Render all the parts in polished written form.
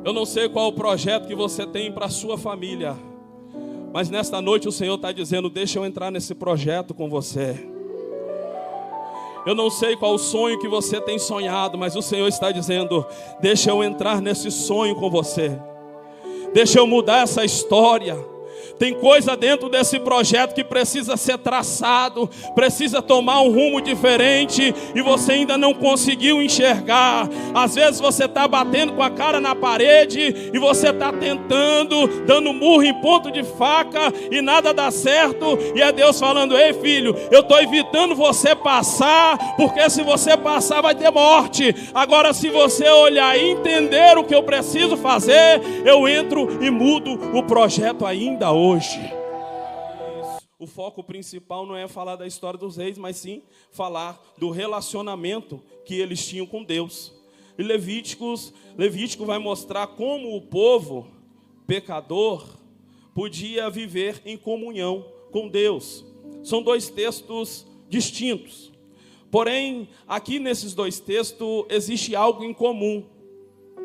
Eu não sei qual o projeto que você tem para a sua família, mas nesta noite o Senhor está dizendo: deixa eu entrar nesse projeto com você. Eu não sei qual o sonho que você tem sonhado, mas o Senhor está dizendo: deixa eu entrar nesse sonho com você. Deixa eu mudar essa história. Tem coisa dentro desse projeto que precisa ser traçado, precisa tomar um rumo diferente, e você ainda não conseguiu enxergar. Às vezes você está batendo com a cara na parede, e você está tentando, dando murro em ponto de faca, e nada dá certo, e é Deus falando: ei filho, eu estou evitando você passar, porque se você passar vai ter morte. Agora se você olhar e entender o que eu preciso fazer, eu entro e mudo o projeto ainda hoje. O foco principal não é falar da história dos reis, mas sim falar do relacionamento que eles tinham com Deus. E Levítico vai mostrar como o povo pecador podia viver em comunhão com Deus. São dois textos distintos. Porém, aqui nesses dois textos existe algo em comum,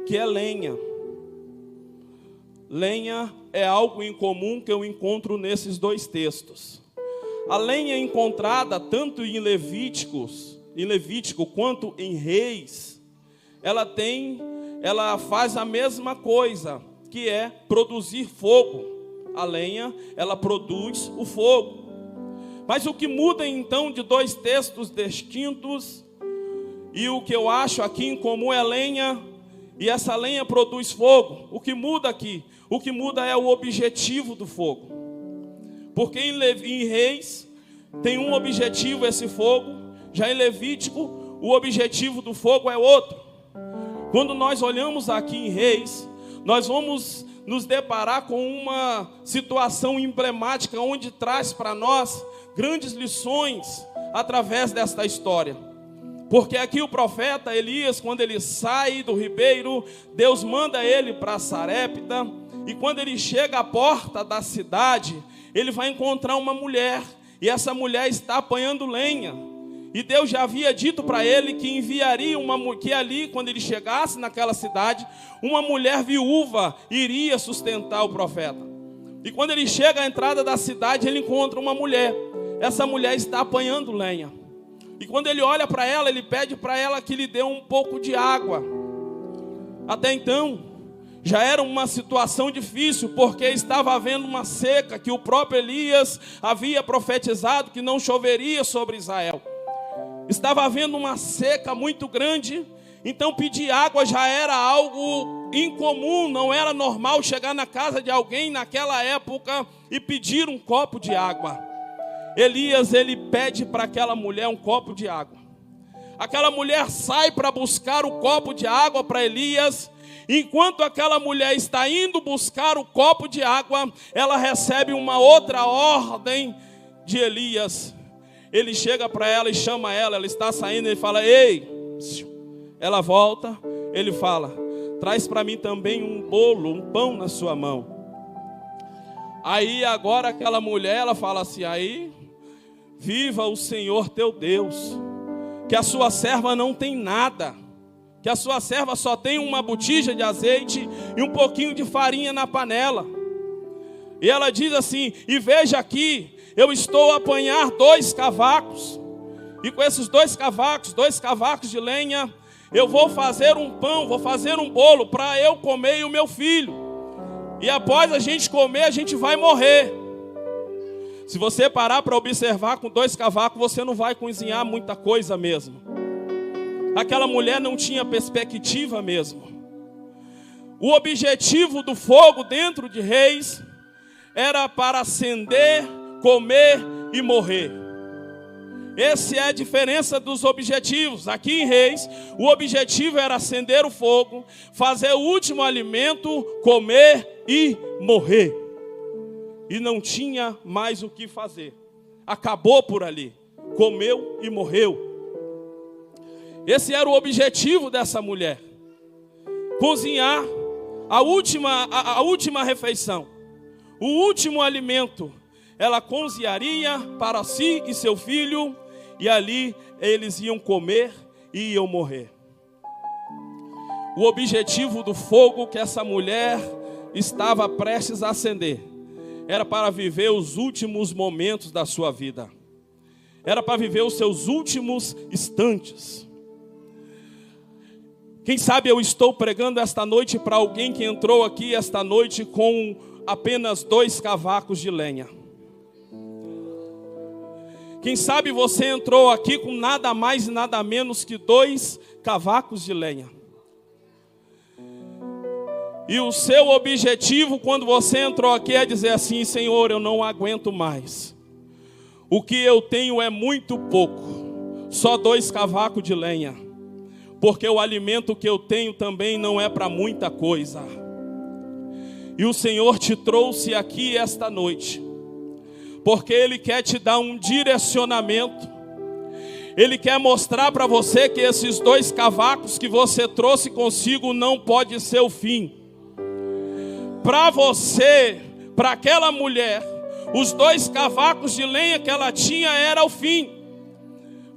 que é lenha. Lenha é algo em comum que eu encontro nesses dois textos. A lenha encontrada tanto em Levítico quanto em Reis, ela faz a mesma coisa, que é produzir fogo. A lenha, ela produz o fogo. Mas o que muda então de dois textos distintos, e o que eu acho aqui em comum é lenha, e essa lenha produz fogo. O que muda aqui? O que muda é o objetivo do fogo. Porque em Reis tem um objetivo, esse fogo. Já em Levítico, o objetivo do fogo é outro. Quando nós olhamos aqui em Reis, nós vamos nos deparar com uma situação emblemática, onde traz para nós grandes lições através desta história. Porque aqui o profeta Elias, quando ele sai do ribeiro, Deus manda ele para Sarepta, e quando ele chega à porta da cidade, ele vai encontrar uma mulher, e essa mulher está apanhando lenha. E Deus já havia dito para ele que enviaria que ali, quando ele chegasse naquela cidade, uma mulher viúva iria sustentar o profeta. E quando ele chega à entrada da cidade, ele encontra uma mulher. Essa mulher está apanhando lenha. E quando ele olha para ela, ele pede para ela que lhe dê um pouco de água. Até então, já era uma situação difícil, porque estava havendo uma seca, que o próprio Elias havia profetizado que não choveria sobre Israel. Estava havendo uma seca muito grande, então pedir água já era algo incomum, não era normal chegar na casa de alguém naquela época e pedir um copo de água. Elias, ele pede para aquela mulher um copo de água. Aquela mulher sai para buscar o copo de água para Elias. Enquanto aquela mulher está indo buscar o copo de água, ela recebe uma outra ordem de Elias. Ele chega para ela e chama ela está saindo, ele fala: ei! Ela volta, ele fala: traz para mim também um bolo, um pão na sua mão. Aí agora aquela mulher, ela fala assim: aí, viva o Senhor teu Deus, que a sua serva não tem nada, que a sua serva só tem uma botija de azeite e um pouquinho de farinha na panela. E ela diz assim: e veja aqui, eu estou a apanhar 2 cavacos, e com esses 2 cavacos de lenha, eu vou fazer um pão, vou fazer um bolo para eu comer e o meu filho. E após a gente comer, a gente vai morrer. Se você parar para observar, com 2 cavacos, você não vai cozinhar muita coisa mesmo. Aquela mulher não tinha perspectiva mesmo. O objetivo do fogo dentro de Reis era para acender, comer e morrer. Essa é a diferença dos objetivos. Aqui em Reis, o objetivo era acender o fogo, fazer o último alimento, comer e morrer. E não tinha mais o que fazer. Acabou por ali. Comeu e morreu. Esse era o objetivo dessa mulher. Cozinhar a última refeição. O último alimento. Ela cozinharia para si e seu filho. E ali eles iam comer e iam morrer. o objetivo do fogo que essa mulher estava prestes a acender era para viver os últimos momentos da sua vida. Era para viver os seus últimos instantes. Quem sabe eu estou pregando esta noite para alguém que entrou aqui esta noite com apenas 2 cavacos de lenha. Quem sabe você entrou aqui com nada mais e nada menos que 2 cavacos de lenha. E o seu objetivo quando você entrou aqui é dizer assim: Senhor, eu não aguento mais. O que eu tenho é muito pouco. Só 2 cavacos de lenha. Porque o alimento que eu tenho também não é para muita coisa. E o Senhor te trouxe aqui esta noite, porque Ele quer te dar um direcionamento. Ele quer mostrar para você que esses 2 cavacos que você trouxe consigo não pode ser o fim. Para você, para aquela mulher, os 2 cavacos de lenha que ela tinha era o fim.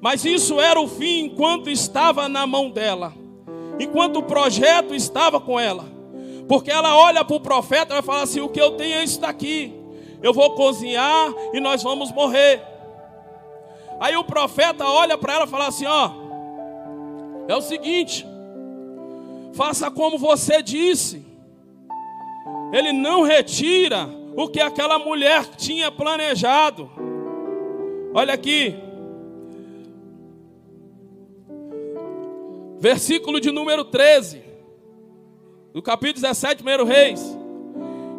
Mas isso era o fim enquanto estava na mão dela, enquanto o projeto estava com ela. Porque ela olha para o profeta e vai falar assim: o que eu tenho é isso daqui. Eu vou cozinhar e nós vamos morrer. Aí o profeta olha para ela e fala assim: ó, é o seguinte, faça como você disse. Ele não retira o que aquela mulher tinha planejado. Olha aqui, versículo de número 13, do capítulo 17, 1 Reis.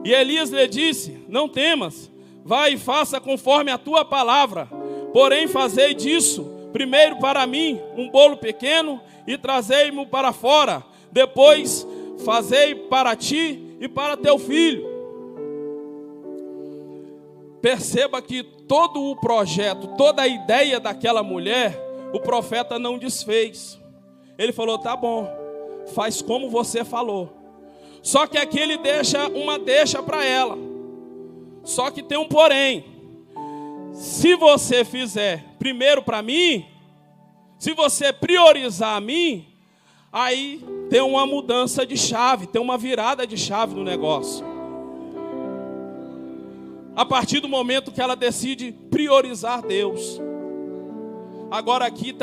E Elias lhe disse: não temas, vai e faça conforme a tua palavra. Porém fazei disso, primeiro para mim, um bolo pequeno, e trazei-mo para fora. Depois fazei para ti e para teu filho. Perceba que todo o projeto, toda a ideia daquela mulher, o profeta não desfez. Ele falou: tá bom, faz como você falou. Só que aqui ele deixa uma deixa para ela. Só que tem um porém. Se você fizer primeiro para mim, se você priorizar a mim, aí tem uma mudança de chave, tem uma virada de chave no negócio. A partir do momento que ela decide priorizar Deus. Agora aqui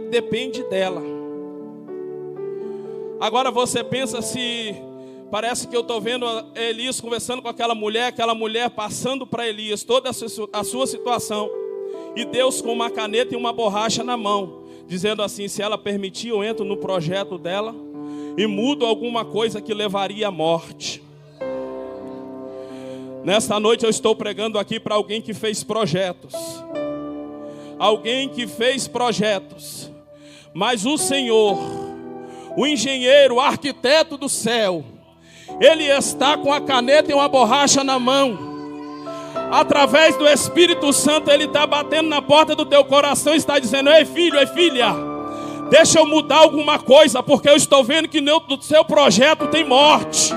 depende dela. Agora você pensa se... Parece que eu estou vendo Elias conversando com aquela mulher passando para Elias toda a sua situação. E Deus com uma caneta e uma borracha na mão, dizendo assim: se ela permitir, eu entro no projeto dela e mudo alguma coisa que levaria à morte. Nesta noite eu estou pregando aqui para alguém que fez projetos. Alguém que fez projetos. Mas o Senhor, o engenheiro, o arquiteto do céu, Ele está com a caneta e uma borracha na mão. Através do Espírito Santo, Ele está batendo na porta do teu coração e está dizendo: ei filho, ei filha, deixa eu mudar alguma coisa, porque eu estou vendo que no seu projeto tem morte.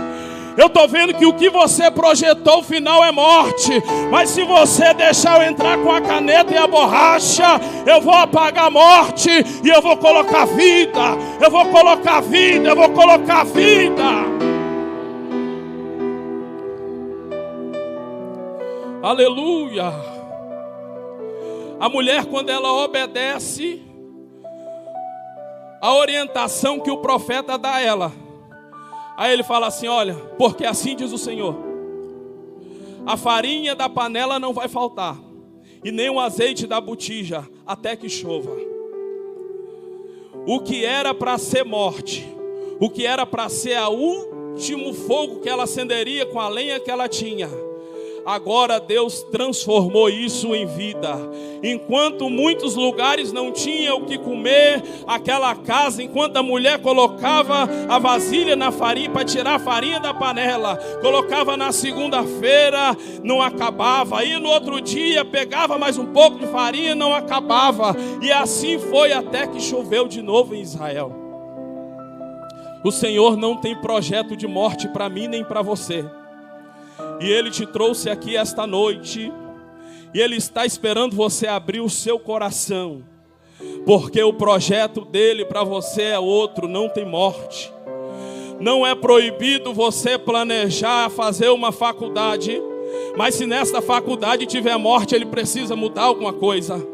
Eu estou vendo que o que você projetou, o final é morte. Mas se você deixar eu entrar com a caneta e a borracha, eu vou apagar a morte e eu vou colocar vida. Eu vou colocar vida, eu vou colocar vida. Aleluia. A mulher, quando ela obedece a orientação que o profeta dá a ela, aí ele fala assim: olha, porque assim diz o Senhor, a farinha da panela não vai faltar, e nem o azeite da botija, até que chova. O que era para ser morte, o que era para ser o último fogo que ela acenderia com a lenha que ela tinha, agora Deus transformou isso em vida. Enquanto muitos lugares não tinham o que comer, aquela casa, enquanto a mulher colocava a vasilha na farinha para tirar a farinha da panela, colocava na segunda-feira, não acabava. Aí no outro dia pegava mais um pouco de farinha, não acabava. E assim foi até que choveu de novo em Israel. O Senhor não tem projeto de morte para mim nem para você. E Ele te trouxe aqui esta noite, e Ele está esperando você abrir o seu coração, porque o projeto dele para você é outro, não tem morte. Não é proibido você planejar fazer uma faculdade, mas se nessa faculdade tiver morte, ele precisa mudar alguma coisa.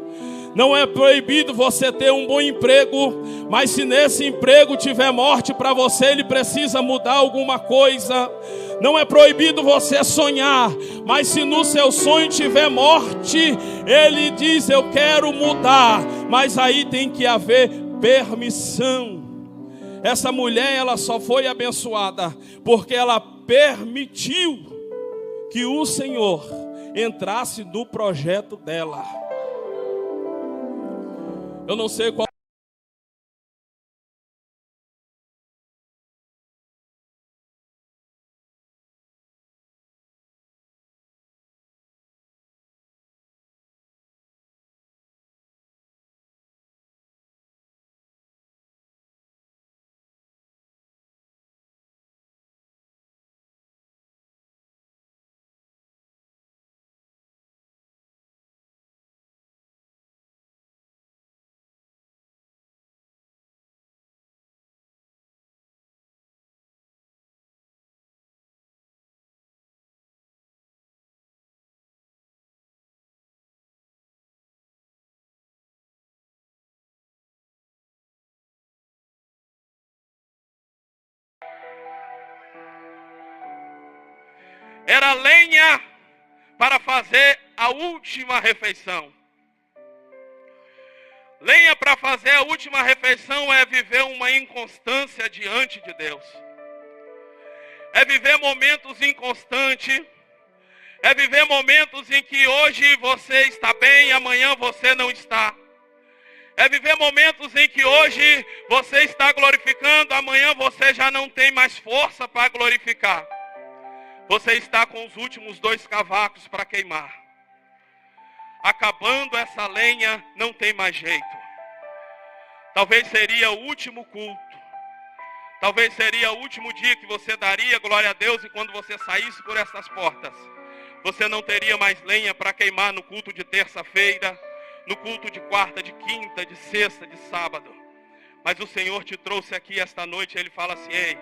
Não é proibido você ter um bom emprego, mas se nesse emprego tiver morte para você, ele precisa mudar alguma coisa. Não é proibido você sonhar, mas se no seu sonho tiver morte, ele diz: eu quero mudar. Mas aí tem que haver permissão. Essa mulher, ela só foi abençoada porque ela permitiu que o Senhor entrasse no projeto dela. Eu não sei qual era lenha para fazer a última refeição. Lenha para fazer a última refeição é viver uma inconstância diante de Deus. É viver momentos inconstantes. É viver momentos em que hoje você está bem e amanhã você não está. É viver momentos em que hoje você está glorificando, amanhã você já não tem mais força para glorificar. Você está com os últimos 2 cavacos para queimar. Acabando essa lenha, não tem mais jeito. Talvez seria o último culto. Talvez seria o último dia que você daria glória a Deus, e quando você saísse por essas portas, você não teria mais lenha para queimar no culto de terça-feira, no culto de quarta, de quinta, de sexta, de sábado. Mas o Senhor te trouxe aqui esta noite, Ele fala assim: ei,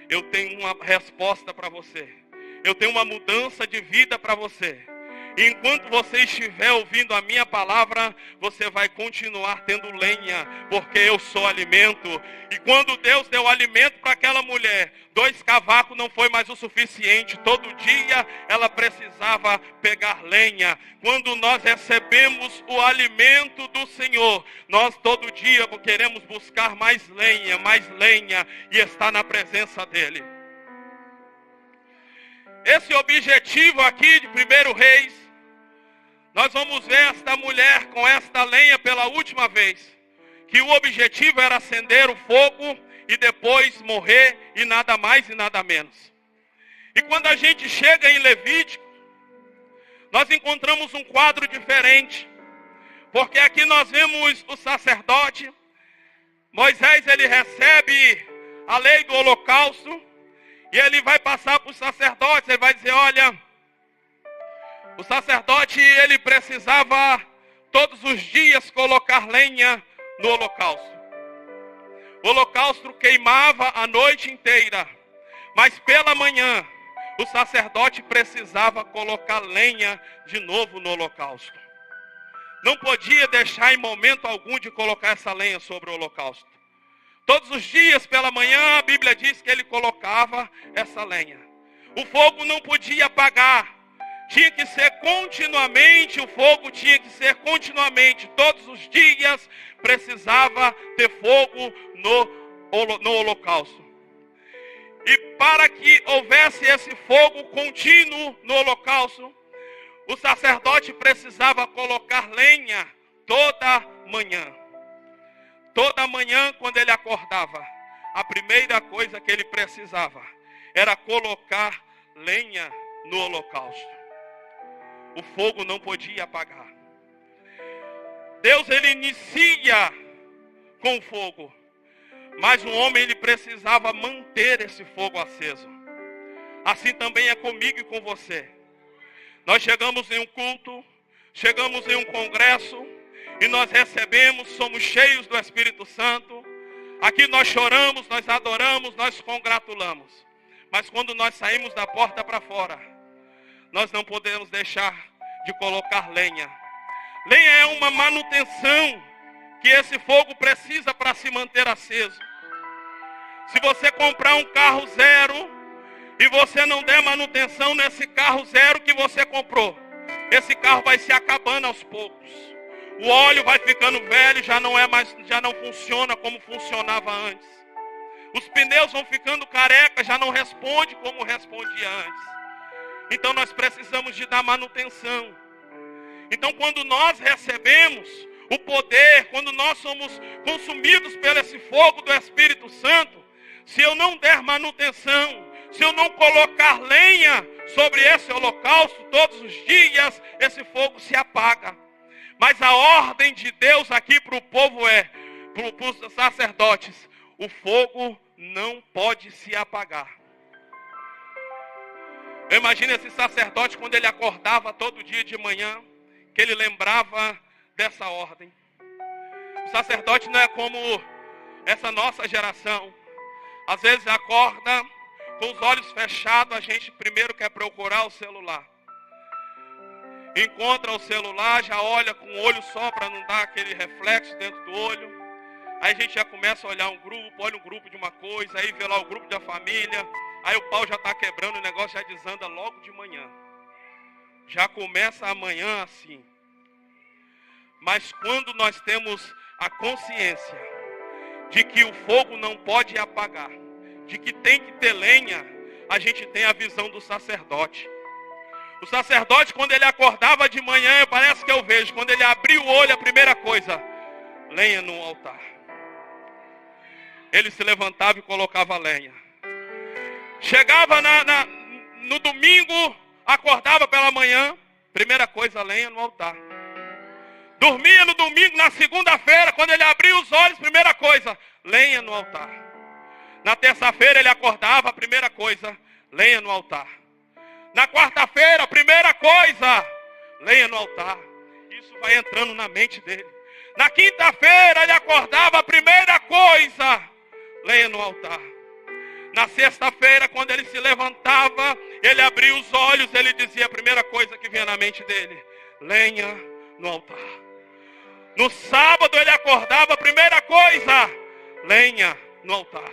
eu tenho uma resposta para você. Eu tenho uma mudança de vida para você. E enquanto você estiver ouvindo a minha palavra, você vai continuar tendo lenha, porque eu sou alimento. E quando Deus deu alimento para aquela mulher, 2 cavacos não foi mais o suficiente. Todo dia ela precisava pegar lenha. Quando nós recebemos o alimento do Senhor, nós todo dia queremos buscar mais lenha e estar na presença dEle. Esse objetivo aqui de 1 Reis, nós vamos ver esta mulher com esta lenha pela última vez. Que o objetivo era acender o fogo e depois morrer, e nada mais e nada menos. E quando a gente chega em Levítico, nós encontramos um quadro diferente. Porque aqui nós vemos o sacerdote. Moisés, ele recebe a lei do holocausto. E ele vai passar para os sacerdotes. Ele vai dizer: olha, o sacerdote, ele precisava todos os dias colocar lenha no holocausto. O holocausto queimava a noite inteira, mas pela manhã o sacerdote precisava colocar lenha de novo no holocausto. Não podia deixar em momento algum de colocar essa lenha sobre o holocausto. Todos os dias pela manhã a Bíblia diz que ele colocava essa lenha. O fogo não podia apagar. Tinha que ser continuamente, o fogo tinha que ser continuamente. Todos os dias precisava ter fogo no holocausto. E para que houvesse esse fogo contínuo no holocausto, o sacerdote precisava colocar lenha toda manhã. Toda manhã, quando ele acordava, a primeira coisa que ele precisava era colocar lenha no holocausto. O fogo não podia apagar. Deus, ele inicia com fogo, mas o homem, ele precisava manter esse fogo aceso. Assim também é comigo e com você. Nós chegamos em um culto, chegamos em um congresso, e nós recebemos, somos cheios do Espírito Santo. Aqui nós choramos, nós adoramos, nós congratulamos. Mas quando nós saímos da porta para fora, nós não podemos deixar de colocar lenha. Lenha é uma manutenção que esse fogo precisa para se manter aceso. Se você comprar um carro zero e você não der manutenção nesse carro zero que você comprou, esse carro vai se acabando aos poucos. O óleo vai ficando velho, já não funciona como funcionava antes. Os pneus vão ficando carecas, já não responde como respondia antes. Então nós precisamos de dar manutenção. Então quando nós recebemos o poder, quando nós somos consumidos por esse fogo do Espírito Santo, se eu não der manutenção, se eu não colocar lenha sobre esse holocausto todos os dias, esse fogo se apaga. Mas a ordem de Deus aqui para o povo para os sacerdotes, o fogo não pode se apagar. Eu imagino esse sacerdote quando ele acordava todo dia de manhã, que ele lembrava dessa ordem. O sacerdote não é como essa nossa geração. Às vezes acorda com os olhos fechados, a gente primeiro quer procurar o celular. Encontra o celular, já olha com o olho só para não dar aquele reflexo dentro do olho. Aí a gente já começa a olhar um grupo, olha um grupo de uma coisa, aí vê lá o grupo da família. Aí o pau já está quebrando, o negócio já desanda logo de manhã. Já começa amanhã assim. Mas quando nós temos a consciência de que o fogo não pode apagar, de que tem que ter lenha, a gente tem a visão do sacerdote. O sacerdote, quando ele acordava de manhã, parece que eu vejo, quando ele abria o olho, a primeira coisa, lenha no altar. Ele se levantava e colocava lenha. Chegava no domingo, acordava pela manhã, primeira coisa, lenha no altar. Dormia no domingo, na segunda-feira, quando ele abria os olhos, primeira coisa, lenha no altar. Na terça-feira ele acordava, a primeira coisa, lenha no altar. Na quarta-feira, a primeira coisa, lenha no altar. Isso vai entrando na mente dele. Na quinta-feira ele acordava, a primeira coisa, lenha no altar. Na sexta-feira, quando ele se levantava, ele abria os olhos, ele dizia a primeira coisa que vinha na mente dele, lenha no altar. No sábado ele acordava, a primeira coisa, lenha no altar.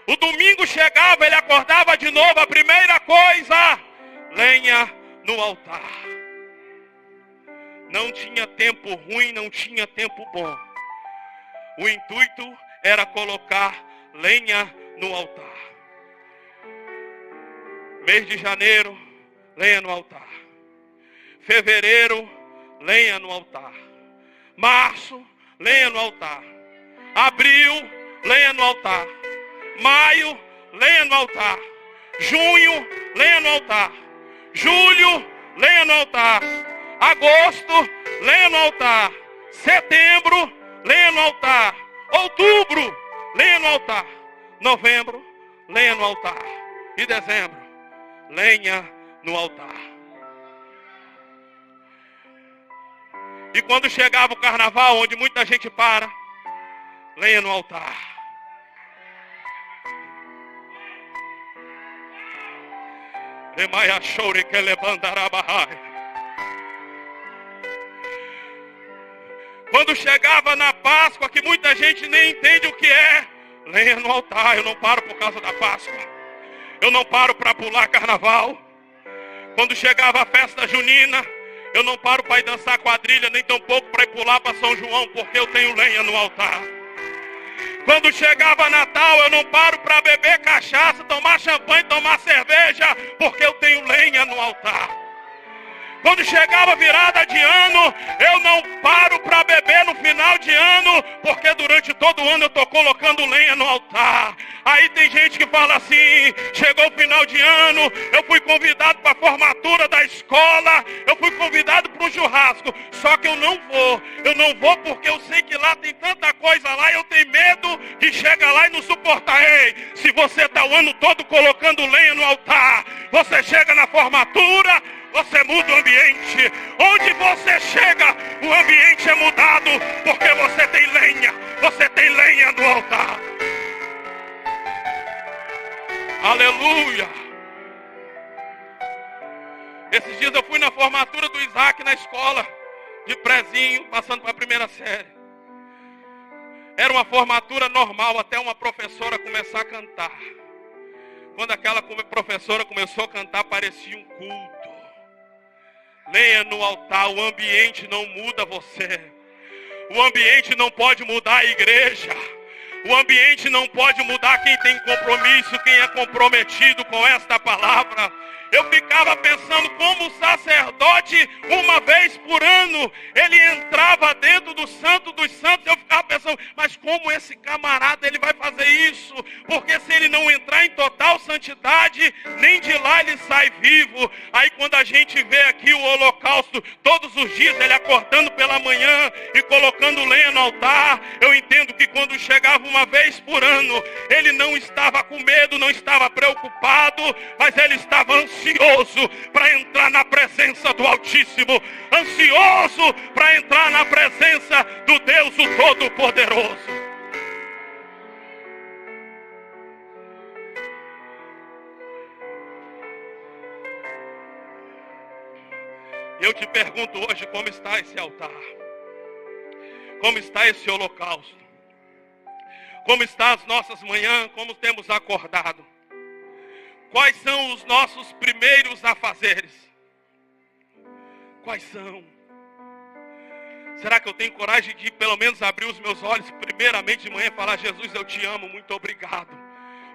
O domingo chegava, ele acordava de novo, a primeira coisa, lenha no altar. Não tinha tempo ruim, não tinha tempo bom. O intuito era colocar lenha no altar. Mês de janeiro, lenha no altar. Fevereiro, lenha no altar. Março, lenha no altar. Abril, lenha no altar. Maio, lenha no altar. Junho, lenha no altar. Julho, lenha no altar. Agosto, lenha no altar. Setembro, lenha no altar. Outubro, lenha no altar. Novembro, lenha no altar. E dezembro, lenha no altar. E quando chegava o carnaval, onde muita gente para, lenha no altar. Emaia chore que levantará barrai. Quando chegava na Páscoa, que muita gente nem entende o que é, lenha no altar. Eu não paro por causa da Páscoa. Eu não paro para pular carnaval. Quando chegava a festa junina, eu não paro para ir dançar quadrilha, nem tampouco para ir pular para São João, porque eu tenho lenha no altar. Quando chegava Natal, eu não paro para beber cachaça, tomar champanhe, tomar cerveja, porque eu tenho lenha no altar. Quando chegava virada de ano, eu não paro para beber no final de ano, porque durante todo o ano eu estou colocando lenha no altar. Aí tem gente que fala assim, chegou o final de ano, eu fui convidado para a formatura da escola, eu fui convidado para um churrasco, só que eu não vou porque eu sei que lá tem tanta coisa lá, eu tenho medo de chegar lá e não suportar. Ei, se você está o ano todo colocando lenha no altar, você chega na formatura, você muda o ambiente. Onde você chega, o ambiente é mudado, porque você tem lenha no altar. Aleluia. Esses dias eu fui na formatura do Isaac na escola, de prezinho, passando para a primeira série. Era uma formatura normal, até uma professora começar a cantar. Quando aquela professora começou a cantar, parecia um culto. Lenha no altar, o ambiente não muda você. O ambiente não pode mudar a igreja. O ambiente não pode mudar quem tem compromisso, quem é comprometido com esta palavra. Eu ficava pensando como o sacerdote, uma vez por ano, ele entrava dentro do Santo dos Santos. Eu ficava pensando, mas como esse camarada ele vai fazer isso? Porque se ele não entrar em total santidade, nem de lá ele sai vivo. Aí quando a gente vê aqui o holocausto, todos os dias ele acordando pela manhã e colocando lenha no altar, eu entendo que quando chegava uma vez por ano, ele não estava com medo, não estava preocupado, mas ele estava ansioso para entrar na presença do Altíssimo, ansioso para entrar na presença do Deus o Todo-Poderoso. Eu te pergunto hoje, como está esse altar? Como está esse holocausto? Como estão as nossas manhãs? Como temos acordado? Quais são os nossos primeiros afazeres? Quais são? Será que eu tenho coragem de pelo menos abrir os meus olhos primeiramente de manhã e falar: Jesus, eu te amo, muito obrigado,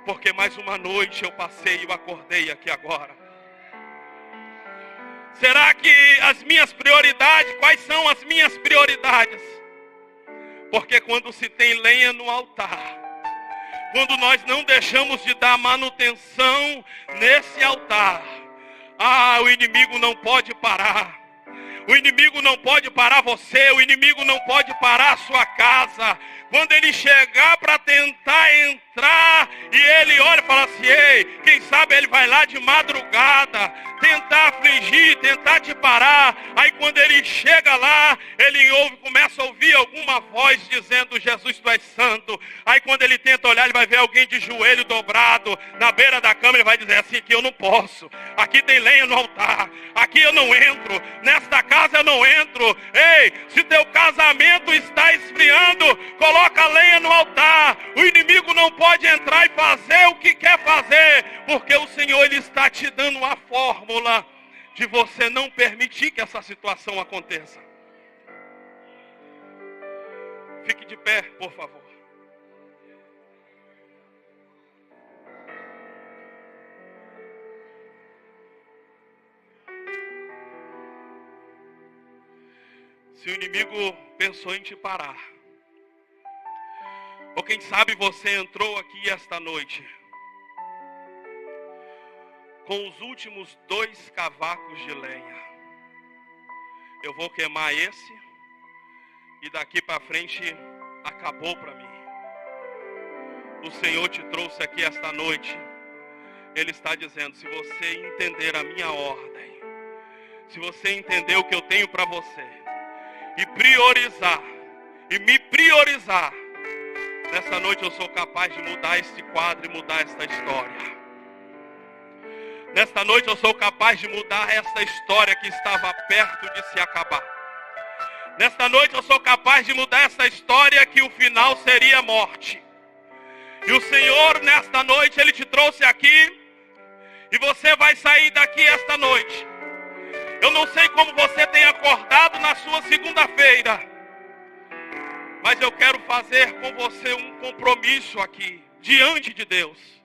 porque mais uma noite eu passei e eu acordei aqui agora. Será que as minhas prioridades, quais são as minhas prioridades? Porque quando se tem lenha no altar, quando nós não deixamos de dar manutenção nesse altar, o inimigo não pode parar. O inimigo não pode parar você, o inimigo não pode parar a sua casa. Quando ele chegar para tentar entrar e ele olha e fala assim: ei, quem sabe ele vai lá de madrugada tentar afligir, tentar te parar. Aí quando ele chega lá, ele começa a ouvir alguma voz dizendo: Jesus, tu és santo. Aí quando ele tenta olhar, ele vai ver alguém de joelho dobrado na beira da cama. Ele vai dizer assim: aqui eu não posso, aqui tem lenha no altar, aqui eu não entro, nesta casa eu não entro. Ei, se teu casamento está esfriando, coloca lenha no altar. O inimigo não pode entrar e fazer o que quer fazer, porque o Senhor ele está te dando uma fórmula de você não permitir que essa situação aconteça. Fique de pé, por favor. Se o inimigo pensou em te parar, ou quem sabe você entrou aqui esta noite com os últimos 2 cavacos de lenha. Eu vou queimar esse e daqui para frente acabou para mim. O Senhor te trouxe aqui esta noite. Ele está dizendo: se você entender a minha ordem, se você entender o que eu tenho para você e priorizar, e me priorizar, nessa noite eu sou capaz de mudar esse quadro e mudar esta história. Nesta noite eu sou capaz de mudar esta história que estava perto de se acabar. Nesta noite eu sou capaz de mudar essa história que o final seria morte. E o Senhor nesta noite ele te trouxe aqui e você vai sair daqui esta noite. Eu não sei como você tem acordado na sua segunda-feira, mas eu quero fazer com você um compromisso aqui, diante de Deus.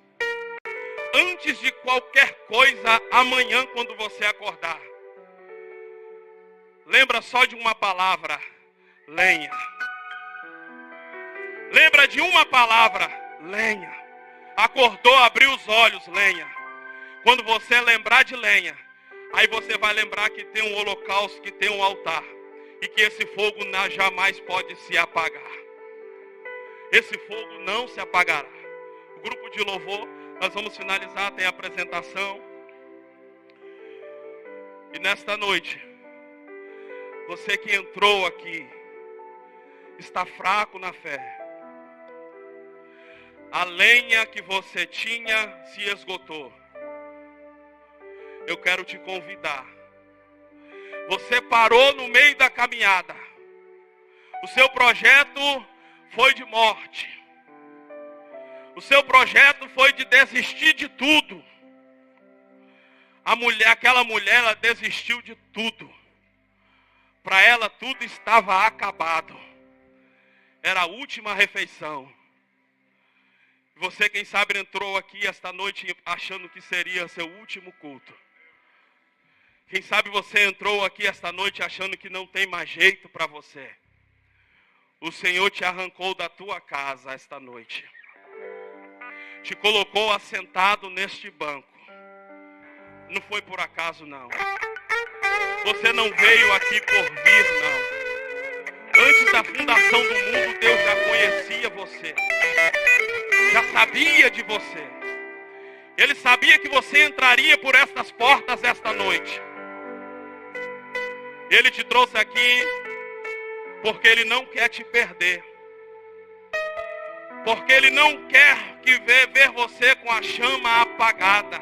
Antes de qualquer coisa, amanhã quando você acordar, lembra só de uma palavra: lenha. Lembra de uma palavra: lenha. Acordou, abriu os olhos: lenha. Quando você lembrar de lenha, aí você vai lembrar que tem um holocausto, que tem um altar, e que esse fogo jamais pode se apagar. Esse fogo não se apagará. O grupo de louvor, nós vamos finalizar, tem a apresentação. E nesta noite, você que entrou aqui, está fraco na fé. A lenha que você tinha se esgotou. Eu quero te convidar. Você parou no meio da caminhada. O seu projeto foi de morte. O seu projeto foi de desistir de tudo. Aquela mulher, ela desistiu de tudo. Para ela tudo estava acabado. Era a última refeição. Você, quem sabe, entrou aqui esta noite achando que seria seu último culto. Quem sabe você entrou aqui esta noite achando que não tem mais jeito para você. O Senhor te arrancou da tua casa esta noite. Te colocou assentado neste banco. Não foi por acaso, não. Você não veio aqui por vir, não. Antes da fundação do mundo, Deus já conhecia você. Já sabia de você. Ele sabia que você entraria por estas portas esta noite. Ele te trouxe aqui porque Ele não quer te perder. Porque Ele não quer ver você com a chama apagada.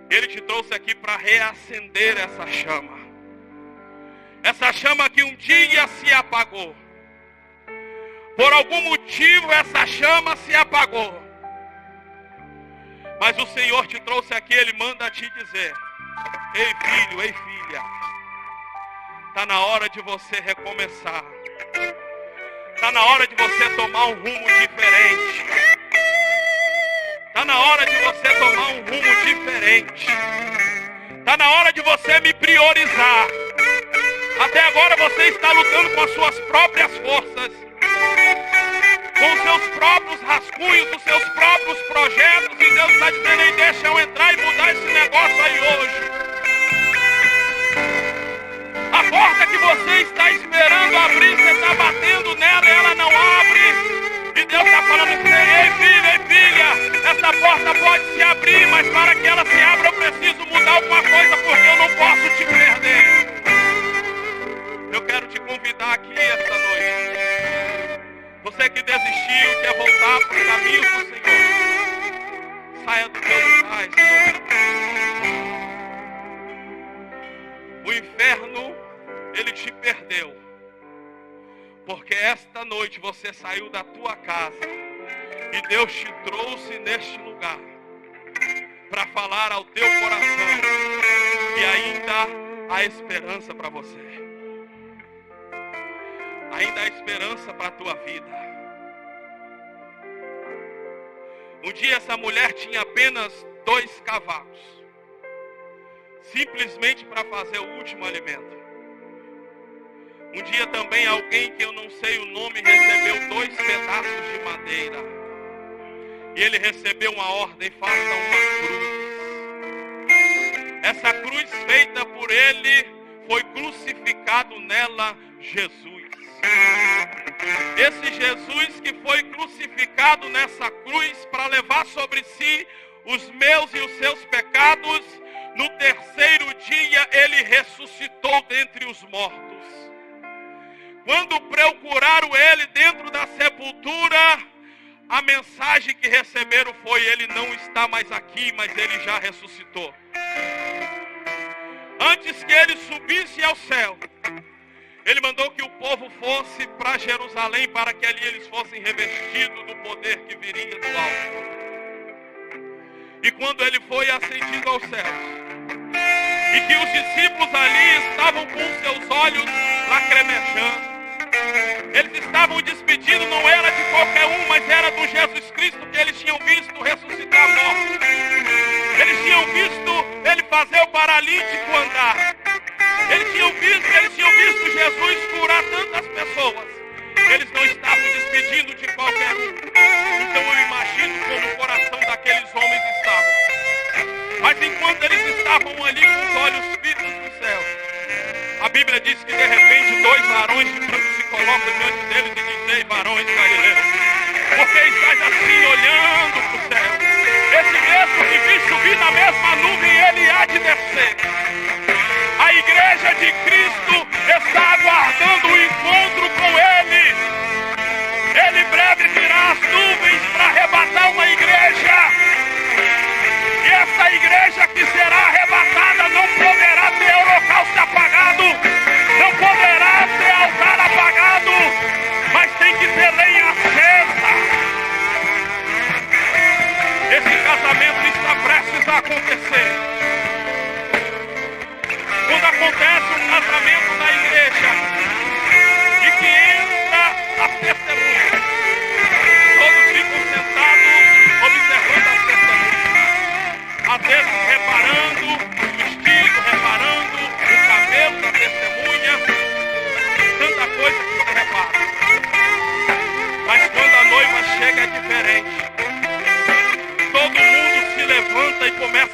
Ele te trouxe aqui para reacender essa chama. Essa chama que um dia se apagou. Por algum motivo essa chama se apagou. Mas o Senhor te trouxe aqui, Ele manda te dizer: ei filho, ei filha, está na hora de você recomeçar. Está na hora de você tomar um rumo diferente. Está na hora de você tomar um rumo diferente. Está na hora de você me priorizar. Até agora você está lutando com as suas próprias forças, com os seus próprios rascunhos, os seus próprios projetos. E Deus está dizendo: ei, deixa eu entrar e mudar esse negócio aí hoje. A porta que você está esperando abrir, você está batendo nela e ela não abre. E Deus está falando assim: ei filho, ei filha, essa porta pode se abrir, mas para que ela se abra eu preciso mudar alguma coisa, porque eu não posso te perder. Eu quero te convidar aqui esta noite. Você que desistiu, quer voltar para o caminho do Senhor, saia do teu lugar, Senhor. O inferno, ele te perdeu. Porque esta noite você saiu da tua casa e Deus te trouxe neste lugar para falar ao teu coração que ainda há esperança para você. Ainda há esperança para a tua vida. Um dia essa mulher tinha apenas 2 cavalos, simplesmente para fazer o último alimento. Um dia também alguém que eu não sei o nome recebeu 2 pedaços de madeira. E ele recebeu uma ordem: faça uma cruz. Essa cruz feita por ele, foi crucificado nela Jesus. Esse Jesus que foi crucificado nessa cruz para levar sobre si os meus e os seus pecados, no terceiro dia ele ressuscitou dentre os mortos. Quando procuraram ele dentro da sepultura, a mensagem que receberam foi: ele não está mais aqui, mas ele já ressuscitou. Antes que ele subisse ao céu, ele mandou que o povo fosse para Jerusalém, para que ali eles fossem revestidos do poder que viria do alto. E quando ele foi ascendido aos céus, e que os discípulos ali estavam com seus olhos lacrimejando, eles estavam despedindo, não era de qualquer um, mas era do Jesus Cristo que eles tinham visto ressuscitar mortos. Eles tinham visto ele fazer o paralítico andar. Eles tinham visto Jesus curar tantas pessoas. Eles não estavam despedindo de qualquer um. Então eu imagino como o coração daqueles homens estava. Mas enquanto eles estavam ali com os olhos fitos no céu, a Bíblia diz que de repente 2 varões de branco se colocam diante deles e dizem: ei, varões galileus, por que estáis assim olhando para o céu? Esse mesmo que vi subir na mesma nuvem, ele há de descer. de Cristo está aguardando o encontro com Ele. Ele breve virá as nuvens para arrebatar uma igreja. E essa igreja que será arrebatada não poderá ter holocausto apagado, não poderá ter altar apagado, mas tem que ter lenha acesa. Esse casamento está prestes a acontecer. Quando acontece um casamento na igreja e que entra a testemunha, todos ficam sentados observando a testemunha. Às vezes reparando o vestido, reparando o cabelo da testemunha, tanta coisa que você repara. Mas quando a noiva chega é diferente. Todo mundo se levanta e começa